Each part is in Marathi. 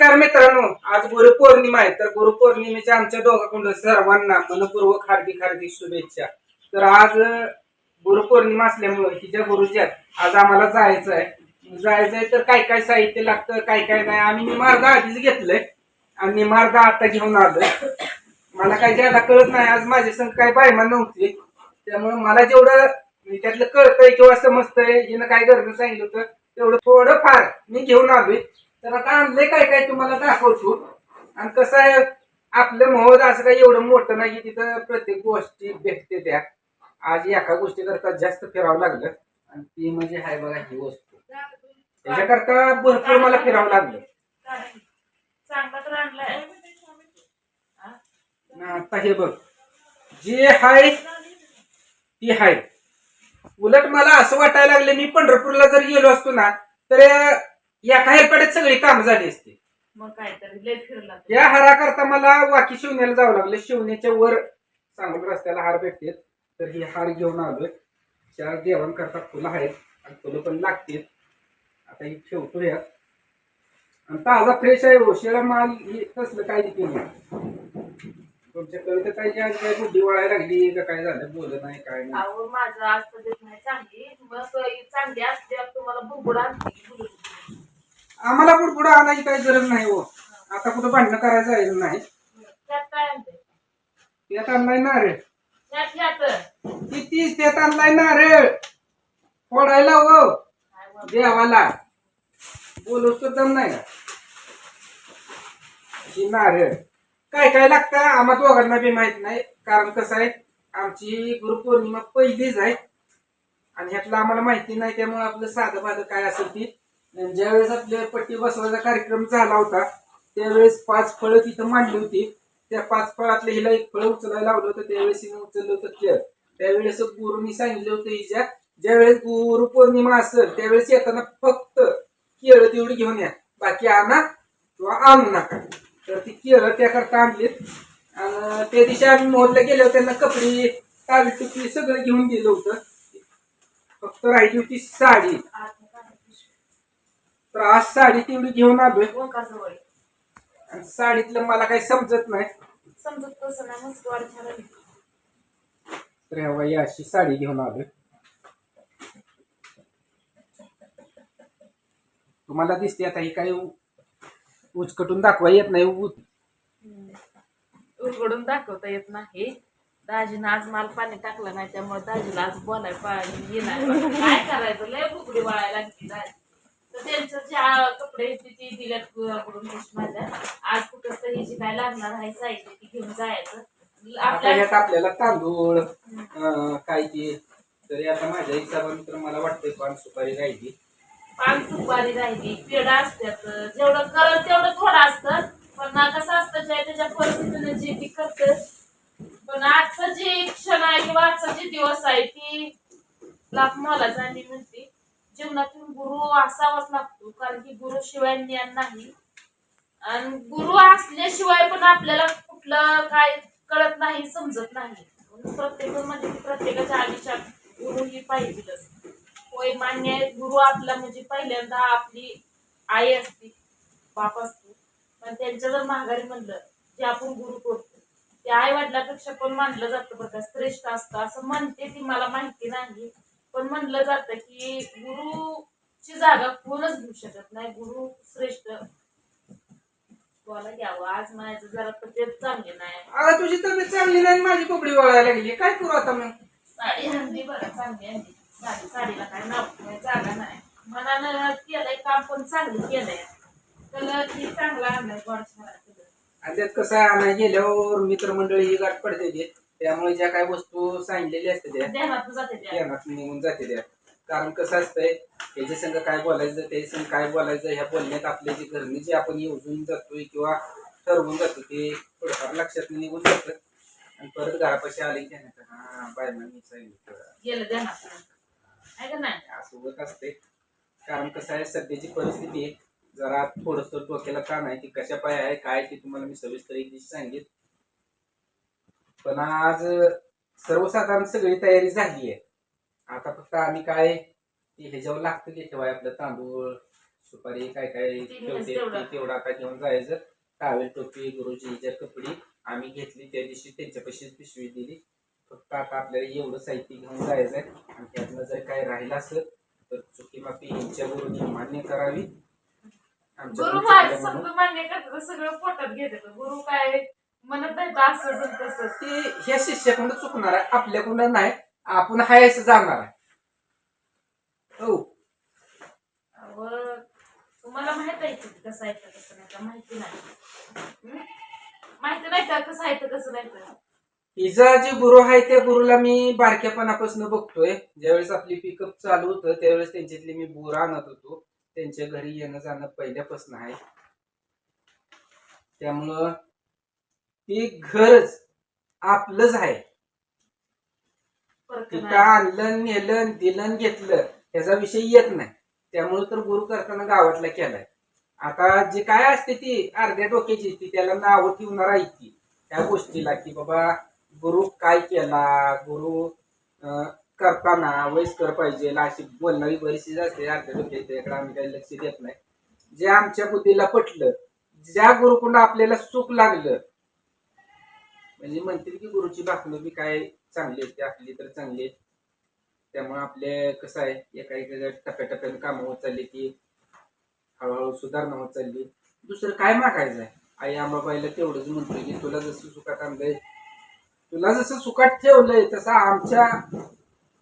नमस्कार मित्रांनो, आज गुरुपौर्णिमा आहे. तर गुरुपौर्णिमेच्या आमच्या दोघांकडून सर्वांना मनपूर्वक हार्दिक हार्दिक शुभेच्छा. तर आज गुरुपौर्णिमा असल्यामुळे हिच्या गुरुजी आज आम्हाला जायचंय तर काय काय साहित्य लागतं काय काय नाही. आम्ही निमार्दा आधीच घेतलंय आणि निमार्दा आता घेऊन आलोय. मला काय ज्यादा कळत नाही, आज माझ्या संग काय बायमा नव्हती, त्यामुळे मला जेवढं त्यातलं कळतंय किंवा समजतंय हिनं काय गरज सांगितलं होतं तेवढं थोडं फार मी घेऊन आलोय. तर आता आणलंय काय काय तुम्हाला दाखवतो. आणि कसं आहे, आपलं महोद असं काही एवढं मोठं नाही की तिथं प्रत्येक गोष्टी भेटते. त्या आज एका गोष्टी करता जास्त फिरावं लागलं आणि ती म्हणजे हाय बघा ही वस्तू. त्याच्याकरता भरपूर मला फिरावं लागलं. आता हे बघ, जे हाय ती हाय. उलट मला असं वाटायला लागले, मी पंढरपूरला जर गेलो असतो ना तर एका हेरपाड्यात सगळी काम झाली असते. मग काय तर लय फिरला. या हारा करता मला वाकी शिवण्याला जावं लागलं. शिवण्याच्या वर सांगून रस्त्याला हार भेटते, तर ही हार घेऊन आलोय. चार देवांकरता फुलं आहेत आणि फुलं पण लागतील. आता ही ठेवतो यात. आणि ताजा फ्रेश आहे. शेळा माल ही कसलं काय केलं तुमच्या कविता काय आज काय बुद्धी वळायला लागली का काय झालं, बोलत नाही काय नाही. अहो माझं आज तब्येत नाही चांगली, मग चांगली असते तुम्हाला बुडबुड आणते. आम्हाला बुडबुड आणायची काही गरज नाही हो. आता कुठं भांडणं करायचं आहे नाही. त्यात काय आणते? त्यात आणलाय नारळ. त्यात कितीच त्यात आणलाय नारळ फोडायला हो देवाला. बोलूच तर दम नाही का. ही नारळ काय काय लागतं आम्हा दोघांना बी माहित नाही. कारण कसं आहे, आमची गुरुपौर्णिमा पहिलीच आहे आणि ह्यातलं आम्हाला माहिती नाही. त्यामुळे आपलं साधं बाधं काय असेल ती. ज्यावेळेस आपल्या पट्टी बसवायचा कार्यक्रम झाला होता त्यावेळेस 5 फळं तिथं मांडली होती. त्या 5 फळातलं हिला एक फळ उचलायला लावलं होतं. त्यावेळेस हिने उचललं होतं केळ. त्यावेळेस गुरुनी सांगितलं होतं हिच्या ज्यावेळेस गुरुपौर्णिमा असेल त्यावेळेस येताना फक्त केळ तेवढी घेऊन या, बाकी आणा किंवा आणू नका. तर ती केळं त्याकरता आणलीत. आणि त्या दिवशी आम्ही मोहल्ला गेल्यावर त्यांना कपडे टाळी टुपी सगळं घेऊन गेलं होतं. फक्त राहिली होती साडी. तर आज साडी तेवढी घेऊन आलोय. आणि साडीतलं मला काही समजत नाही. समजत कसं नाही, मस्त वाटत. तर ह्या अशी साडी घेऊन आलोय. तुम्हाला दिसते आता ही काही उचकटून दाखवा येत नाही. उघडून दाखवता येत नाही. दाजीनं आज माल पाणी टाकलं नाही, त्यामुळे दाजीला आज बोलाय पाणी येणार. काय करायचं, लय बुकडी वाळायला लागली दाजी. तर त्यांचं जे कपडे ती दिल्यात माझ्या. आज कुठं तर हिची काय लागणार आहे साहित्य ती घेऊन जायचं आपल्याला तांदूळ काय ते. तरी आता माझ्या हिशोबाने तर मला वाटतंय पान सुपारी राहिली. पान सुपारी राहिली, पेढा असतात. जेवढं करल तेवढं थोडं असतं, पण कसं असतं त्याच्या परिस्थितीने जे ती करते. पण आजचं जे क्षण आहे किंवा आजचा जे दिवस आहे ती लाख मोलाचा आणि म्हणते जीवनातून गुरु असावाच लागतो. कारण की गुरु शिवाय ज्ञान नाही आणि गुरु असल्याशिवाय पण आपल्याला कुठलं काय कळत नाही, समजत नाही. प्रत्येकामध्ये प्रत्येकाच्या आयुष्यात गुरु ही पाहिजेच. होय मान्य आहे, गुरु आपला म्हणजे पहिल्यांदा आपली आई असते, बाप असतो. पण त्यांच्या जर माघारी म्हणलं जे आपण गुरु करतो ते आई वडिलापेक्षा पण मानलं जातं बघा, श्रेष्ठ असतं असं म्हणते ती. मला माहिती नाही, पण म्हणलं जातं की गुरुची जागा कोणच घेऊ शकत नाही. गुरु श्रेष्ठ बोला घ्यावं. आज माझं जरा तब्येत चांगली नाही. अगं तुझी तब्येत चांगली नाही, माझी कोपडी वळायला लागली. काय करू आता मग. साडी हंडी बरं चांगली आहे. साडीला काय नाव नाही, जागा नाही. मनानं केलंय काम पण चांगलं केलंय. कलर ही चांगला आणलाय गोडशाला. आणि त्यात कसं आहे, गेल्यावर मित्रमंडळी ही गाठ पडते. त्यामुळे ज्या काही वस्तू सांगितलेल्या असते त्या ध्यानात निघून जाते त्या. कारण कसं असतंय, त्याच्या संग काय बोलायचं त्याच्या संग काय बोलायचं ह्या बोलण्यात आपले जे घरने जे आपण येऊन जातोय किंवा ठरवून जातो ते थोडंफार लक्षात निघून जातं. आणि परत घरापाशी आले की हा बायमा मी सांगितलं असं होत असते. कारण कसं आहे, सध्याची परिस्थिती जरा थोडस डोक्याला ताण आहे. ती कशा पाय आहे काय ते तुम्हाला मी सविस्तर एक दिवशी सांगेन. पण आज सर्वसाधारण सगळी तयारी झाली आहे. आता फक्त आम्ही काय ह्याच्यावर लागतं की ठेवाय आपलं तांदूळ सुपारी काय काय ठेवते तेवढं. तेवढं आता घेऊन जायचं. टावेल टोपी गुरुजीच्या कपडे आम्ही घेतली त्या दिवशी त्यांच्यापाशीच पिशवी दिली. फक्त आता आपल्याला एवढं साहित्य घेऊन जायचंय आणि त्यातनं जर काय राहिलं असेल तर चुकी माफी यांच्या गुरुजी मान्य करावी. गुरु माझं समजून मान्य करतात सगळं पोटात घेतात. गुरु काय म्हणत नाही असं तसं. ते ह्या शिष्याकडून चुकणार आहे, आपल्याकडून नाही. आपण हाय असं जाणार आहे. हो तुम्हाला माहित आहे की कसं आहे कसं नाही का? माहिती नाही. माहिती नाही का कसं आहे कसं नाही का? हिचा जे गुरु आहे त्या गुरुला मी बारक्यापणापासून बघतोय. ज्यावेळेस आपली पिकअप चालू होतं त्यावेळेस त्यांच्यातले मी बोर आणत होतो. त्यांच्या घरी येणं जाणं पहिल्यापासून आहे. त्यामुळं ते घरच आपलंच आहे. तिथं आणलं नेलं दिलं घेतलं त्याचा विषय येत नाही. त्यामुळे तर गुरु करताना गावातला केलाय. आता जे काय असते ती अर्ध्या डोक्याची ती त्याला नाव ठेवणार आहे ती त्या गोष्टीला की बाबा गुरु काय केला, गुरु करताना वयस्कर पाहिजे अशी बोलणारी बरीचशी असते अर्ध्या डोक्याची. त्याकडे आम्ही काही लक्ष देत नाही. जे आमच्या बुद्धीला पटलं, ज्या गुरुकडून आपल्याला सुख लागलं, म्हणजे म्हणतील की गुरुची भाकणं बी काय चांगली असते आपली तर चांगली. त्यामुळे आपले कसं आहे एका एका टप्प्याटप्प्याने कामं होत चालली की हळूहळू सुधारणा होत चालली. दुसरं काय मागायचं आहे. आई आंबाबाईला तेवढंच म्हणतोय की तुला जसं सुखात आणलंय, तुला जसं सुखात ठेवलंय तसं आमच्या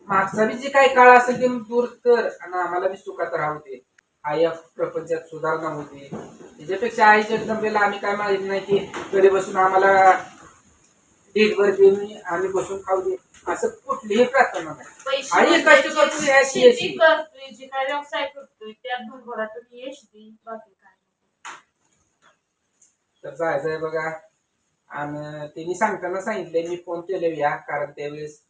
मागचा बी जे काही काळ असेल ते दूर कर आणि आम्हाला बी सुखात राहू दे. आई प्रपंचात सुधारणा होते. त्याच्यापेक्षा आई जगदंबेला आम्ही काय मागितलं नाही की घरी बसून आम्हाला ढीगभर देऊन आम्ही बसून खाऊ दे असं कुठलीही प्रार्थना नाही. आई कष्ट करतोय शेती करतोय जे काय व्यवसाय करतोय त्यात भरभरातून यश दे. बाकी काय तर जायचंय बघा. आणि त्यांनी सांगताना सांगितलंय मी फोन केले या कारण त्यावेळेस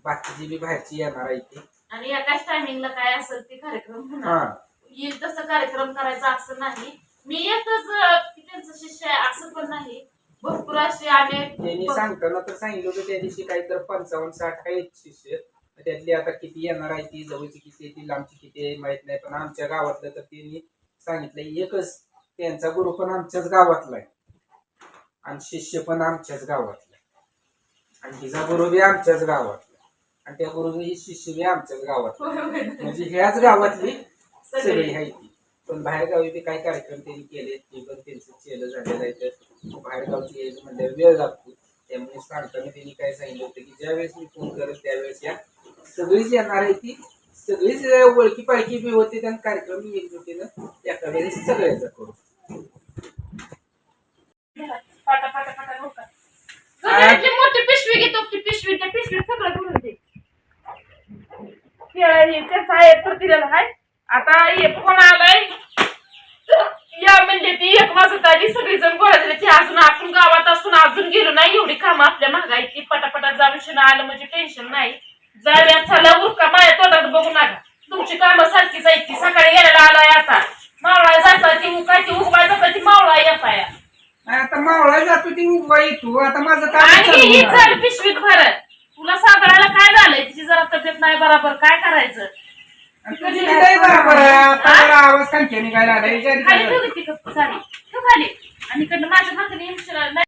बाकीची बी बाहेरची येणार आहे ती आणि एकाच टायमिंगला काय असेल ते कार्यक्रम होणार. येईल तसं कार्यक्रम करायचा असं नाही. मी एकच त्यांचं शिष्य आहे असं पण नाही. भरपूर असे अनेक त्यांनी सांगताना तर सांगितलं होतं त्या दिवशी काही तर 55-60 आहेत शिष्य. त्यातली आता किती येणार आहे ती जवळची किती येतील लांबची किती आहे माहित नाही. पण आमच्या गावातलं तर त्यांनी सांगितलं एकच त्यांचा गुरु पण आमच्याच गावातला आहे आणि शिष्य पण आमच्याच गावातला आणि तिचा गुरु बी आमच्याच गावातला आणि त्या गुरुची शिष्य बी आमच्याच गावातला. म्हणजे ह्याच गावातली सगळी आहे ती. पण बाहेर गावी बी काही कार्यक्रम त्यांनी केले ते पण त्यांचं चेलं झालेलं आहे. तर बाहेर गावची यायचं म्हणजे वेळ लागतो. त्यामुळे सांगताना त्यांनी काय सांगितलं होतं की ज्यावेळेस मी फोन करेल त्यावेळेस या सगळीच येणार आहे ती. सगळीच ओळखी पाळखी बी होते आणि कार्यक्रम एकजुटीनं एका वेळेस सगळ्याचा करू. मोठी पिशवी घेतो ती पिशवी त्या पिशवीत सगळं भरून दे. त्याचा आहे प्रतिला आहे. आता एक फोन आलाय या म्हणजे ती 1 वाजत आली सगळी जण गोळा झाली. ती अजून आपण गावात असून अजून गेलो नाही. एवढी कामं आपल्या महागाई ती पटापटात जाऊन आलं म्हणजे टेन्शन नाही. जाऊया चला उरका माझ्या तोंडात बघू नका. तुमची कामं सारखीच आहेत. ती सकाळी गेलेला आलाय आता मावळा जाता ती उकायची उगवाय जाता ती मावळा येताय. आता मावळा जातो ती उगवाई तू आता माझं आणि चल पिशवीत भरत तुला सागराला काय झालंय तिची जरा तब्येत नाही बरोबर काय करायचं. बरोबर आहे. आता आवाज कांट्या निघायला आला खाली ठेवली ती कप खाली आणि इकडनं माझ्या मागणी